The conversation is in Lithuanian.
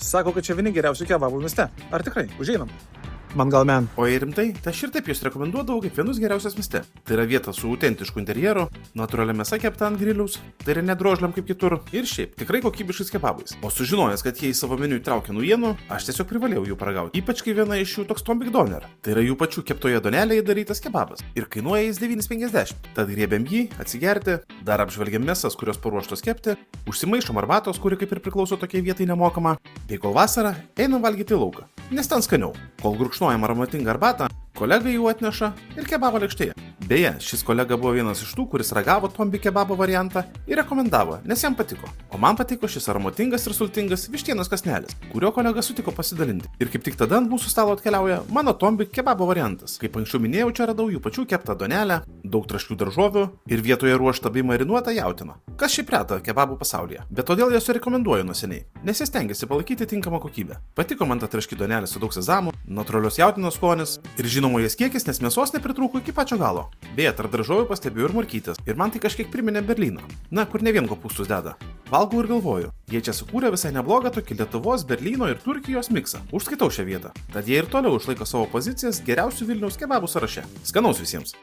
Sako, kad čia vieni geriausių kebabų mieste. Ar tikrai? Užeinam. Man gal men. O jei rimtai, tai aš ir taip jūs rekomenduodavau kaip vienus geriausias mieste. Tai yra vieta su autentišku interjeru, natūralia mėsa kepta ant griliaus, tai yra nedrožliam kaip kitur ir šiaip tikrai kokybiškais kebabais. O sužinojęs, kad jie į savo meniu įtraukia naujienų, aš tiesiog privalėjau jų paragauti. Ypač kai viena iš jų toks Tom Big Doner. Tai yra jų pačių keptoje donelėje darytas kebabas. Ir kainuoja jis 9,50. Tad griebiam jį, atsigerti, dar apžvelgiam mėsas, kurios paruoštos kepti, užsimaišom arbatos, kuri kaip ir priklauso tokiai vietai nemokama, bei kol vasara einam valgyti į lauką. Nes ten skaniau. Kol gurkšnojam aromatingą arbatą, kolega jų atneša ir kebabo lėkštėje. Beje, šis kolega buvo vienas iš tų, kuris ragavo Tom Big kebabo variantą ir rekomendavo, nes jam patiko. O man patiko šis aromatingas ir sultingas vištienos kąsnelis, kurio kolega sutiko pasidalinti. Ir kaip tik tada ant mūsų stalo atkeliauja mano Tom Big kebabo variantas. Kaip anksčiau minėjau, čia radau jų pačių keptą donelę, daug traškių daržovių ir vietoje ruoštą bei marinuotą jautieną. Kas šiaip reta kebabų pasaulyje, bet todėl jas rekomenduoju nuo seniai, nes jis stengiasi palaikyti tinkamą kokybę. Patiko man ta traški donelė su daug sezamų, natūralios jautienos skonis ir žinoma jos kiekis, nes mėsos nepritrūko iki pačio galo. Beje, tarp daržovių pastebėjau ir morkytės ir man tai kažkiek priminė Berlyną. Na, kur ne vien kopūstus deda. Valgau ir galvoju, jie čia sukūrė visai neblogą tokį Lietuvos, Berlyno ir Turkijos miksą. Užskaitau šią vietą. Tad jie ir toliau išlaiko savo pozicijas geriausių Vilniaus kebabų sąraše. Skanaus visiems!